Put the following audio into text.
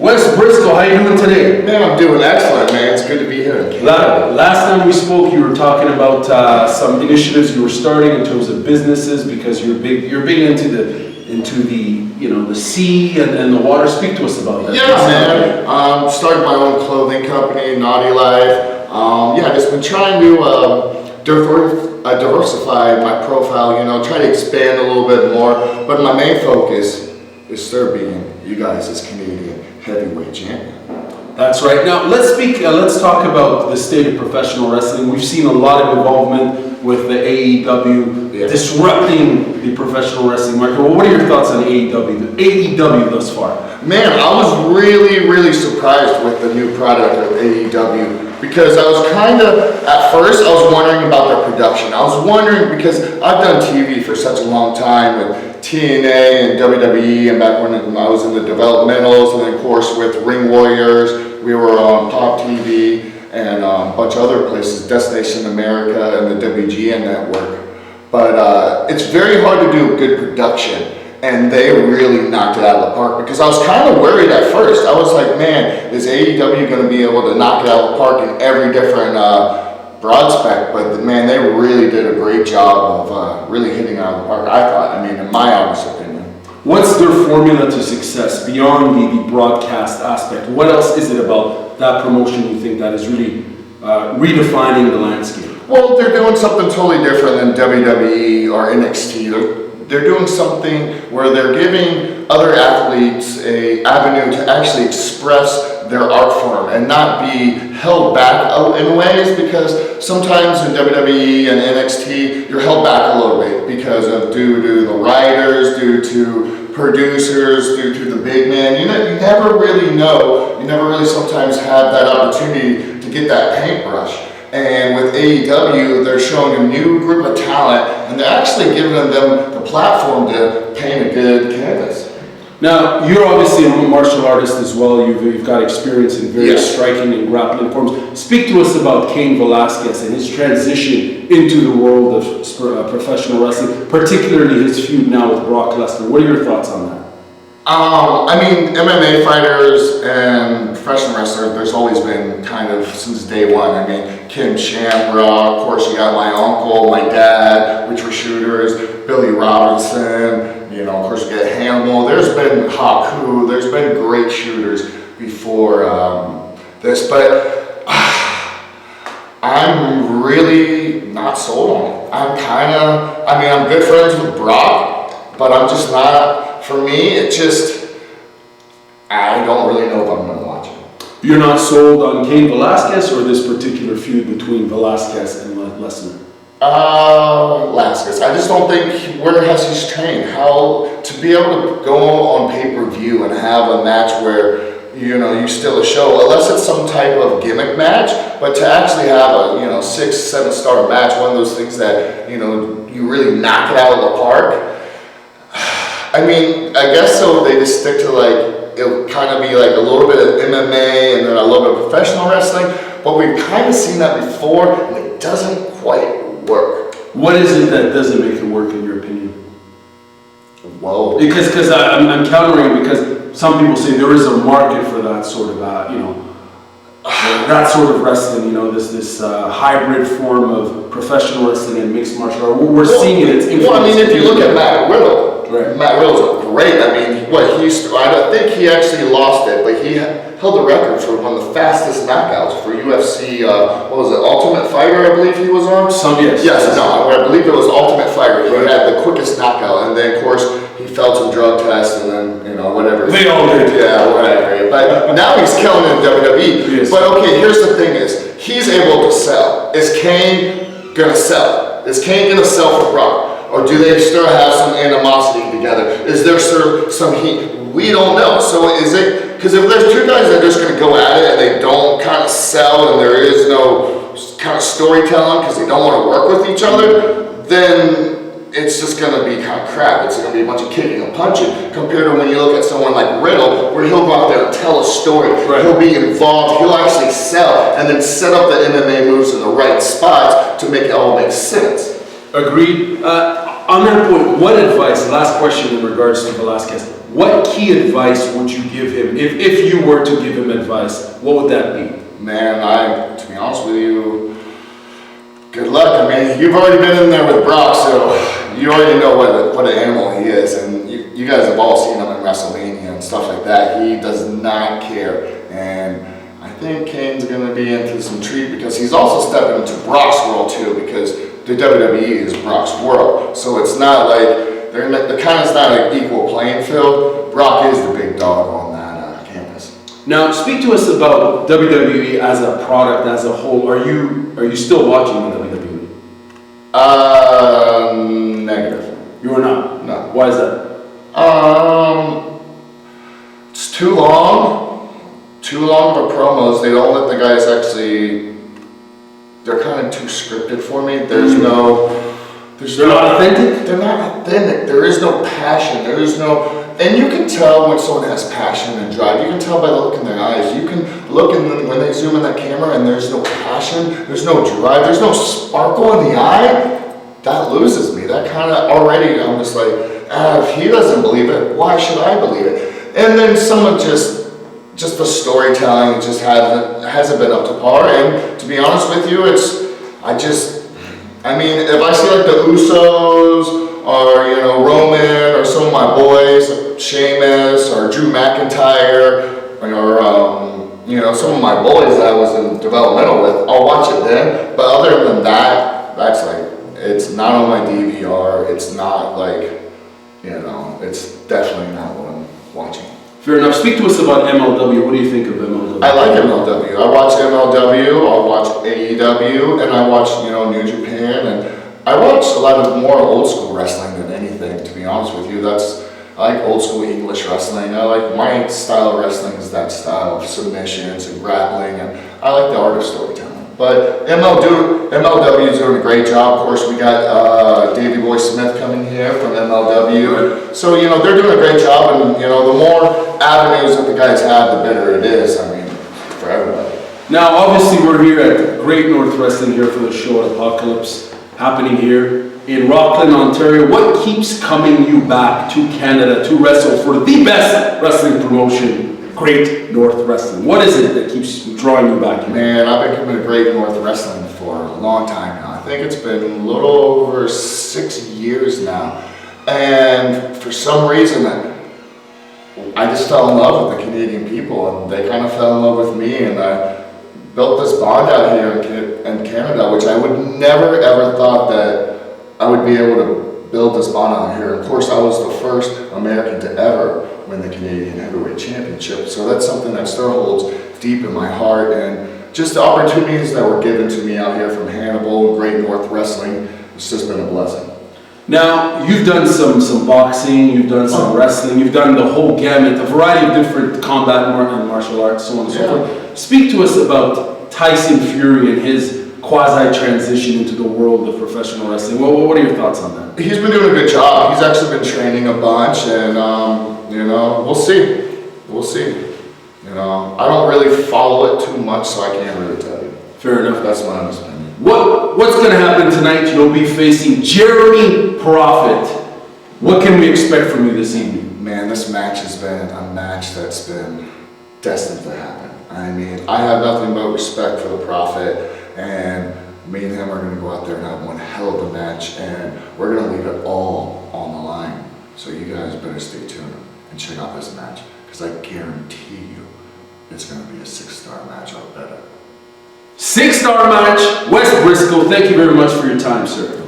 Wes Brisco, how you doing today? Man, I'm doing excellent, man. It's good to be here. Last time we spoke, you were talking about some initiatives you were starting in terms of businesses because you're big into the sea and the water. Speak to us about that. Yeah, man. Started my own clothing company, Naughty Life. Just been trying to diversify my profile. Try to expand a little bit more. But my main focus is still being you guys as Canadian heavyweight champion. That's right. Now let's talk about the state of professional wrestling. We've seen a lot of involvement with the AEW disrupting the professional wrestling market. Well, what are your thoughts on AEW thus far? Man, I was really, really surprised with the new product of AEW because I was at first I was wondering about their production. I was wondering because I've done TV for such a long time with TNA and WWE, and back when I was in the developmentals, and then of course with Ring Warriors, we were on Pop TV and a bunch of other places, Destination America and the WGN network. But it's very hard to do a good production, and they really knocked it out of the park because I was kind of worried at first. I was like, man, is AEW going to be able to knock it out of the park in every different broad spec? But man, they really did a great job of really hitting it out of the park, I thought. In my honest opinion. What's their formula to success beyond the broadcast aspect? What else is it about that promotion you think that is really redefining the landscape? Well, they're doing something totally different than WWE or NXT. They're doing something where they're giving other athletes an avenue to actually express their art form and not be held back in ways, because sometimes in WWE and NXT you're held back a little bit because of due to the writers, due to producers, due to the big man. You never really know. You never really sometimes have that opportunity to get that paintbrush. And with AEW, they're showing a new group of talent, and they're actually giving them the platform to paint a good canvas. Now, you're obviously a martial artist as well. You've got experience in various striking and grappling forms. Speak to us about Cain Velasquez and his transition into the world of professional wrestling, particularly his feud now with Brock Lesnar. What are your thoughts on that? MMA fighters and professional wrestlers, there's always been since day one. Kim Shamrock, of course you got my uncle, my dad, which were shooters, Billy Robinson, of course you got Hannibal. There's been Haku, there's been great shooters before this, but I'm really not sold on it. I'm good friends with Brock, but I'm just not, for me, I don't really know if I'm going to watch it. You're not sold on Cain Velasquez or this particular feud between Velasquez and Lesnar? Velasquez. I just don't think, where has he trained? How to be able to go on pay-per-view and have a match where you steal a show, unless it's some type of gimmick match, but to actually have a 6-7 star match, one of those things that you really knock it out of the park. I guess so. They just stick to it would kind of be like a little bit of MMA and then a little bit of professional wrestling, but we've kind of seen that before, and it doesn't quite work. What is it that doesn't make it work in your opinion? Well, because I'm countering, because some people say there is a market for that sort of that sort of wrestling. This hybrid form of professional wrestling and mixed martial art. We're seeing it. It's if you look at Matt Riddle, right. Matt Riddle's great. I don't think he actually lost it, but he held the record for one of the fastest knockouts for UFC. What was it, Ultimate Fighter? I believe he was on. I believe it was Ultimate Fighter. He had the quickest knockout, and then of course he failed some drug tests, and then whatever. They all did. Yeah, whatever. But now he's killing in WWE. Yes. But okay, here's the thing: he's able to sell. Is Cain gonna sell? Is Cain gonna sell for Brock? Or do they still have some animosity together? Is there some heat? We don't know. So is it, because if there's two guys that are just going to go at it and they don't kind of sell and there is no kind of storytelling because they don't want to work with each other, then it's just going to be kind of crap. It's going to be a bunch of kicking and punching compared to when you look at someone like Riddle, where he'll go out there and tell a story. Right. He'll be involved. He'll actually sell and then set up the MMA moves in the right spots to make it all make sense. Agreed. On that point, what advice, last question in regards to Velasquez, what key advice would you give him? If you were to give him advice, what would that be? Man, to be honest with you, good luck. I mean, you've already been in there with Brock, so you already know what an animal he is, and you guys have all seen him in WrestleMania and stuff like that. He does not care, and I think Kane's going to be into some treat because he's also stepping into Brock's world too, because the WWE is Brock's world. So it's not like they're kind of not an equal playing field. Brock is the big dog on that campus. Now, speak to us about WWE as a product, as a whole. Are you still watching the WWE? Negative. You are not? No. Why is that? It's too long. Too long of a promos. They don't let the guys actually. They're kind of too scripted for me. They're not authentic? They're not authentic. There is no passion. There is no. And you can tell when someone has passion and drive. You can tell by the look in their eyes. You can look in them when they zoom in that camera and there's no passion. There's no drive. There's no sparkle in the eye. That loses me. That kind of already. I'm just like, if he doesn't believe it, why should I believe it? And then someone just the storytelling just hasn't been up to par. And to be honest with you, I mean, if I see like the Usos or Roman or some of my boys, Sheamus or Drew McIntyre or some of my boys that I was in developmental with, I'll watch it then. But other than that, that's like, it's not on my DVR. It's not like, it's definitely not what I'm watching. Fair enough. Speak to us about MLW. What do you think of MLW? I like MLW. I watch MLW, I watch AEW, and I watch, New Japan, and I watch a lot of more old school wrestling than anything, to be honest with you. I like old school English wrestling. I like my style of wrestling is that style of submissions and grappling, and I like the art of storytelling. But MLW is doing a great job. Of course, we got Davey Boy Smith coming here from MLW. So, they're doing a great job, and, the more avenues that the guys have, the better it is, for everybody. Now, obviously, we're here at Great North Wrestling here for the show Apocalypse, happening here in Rockland, Ontario. What keeps coming you back to Canada to wrestle for the best wrestling promotion, Great North Wrestling? What is it that keeps drawing you back here? Man, I've been coming to Great North Wrestling for a long time now. I think it's been a little over 6 years now. And for some reason, I just fell in love with the Canadian people, and they kind of fell in love with me, and I built this bond out here in Canada, which I would never ever thought that I would be able to build this bond out here. Of course, I was the first American to ever win the Canadian Heavyweight Championship, so that's something that still holds deep in my heart, and just the opportunities that were given to me out here from Hannibal, Great North Wrestling, it's just been a blessing. Now, you've done some boxing, you've done some wrestling, you've done the whole gamut, a variety of different combat and martial arts, so on and so forth. Speak to us about Tyson Fury and his quasi-transition into the world of professional wrestling. What are your thoughts on that? He's been doing a good job. He's actually been training a bunch, and we'll see. We'll see. I don't really follow it too much, so I can't really tell you. Fair enough. That's my honest opinion. What's going to happen tonight? You'll be facing Jeremy Prophet. What can we expect from you this evening? Man, this match has been a match that's been destined to happen. I mean, I have nothing but respect for the Prophet, and me and him are going to go out there and have one hell of a match, and we're going to leave it all on the line. So you guys better stay tuned and check out this match, because I guarantee you it's going to be a 6-star match or better. 6-star match. Wes Brisco, thank you very much for your time, sir.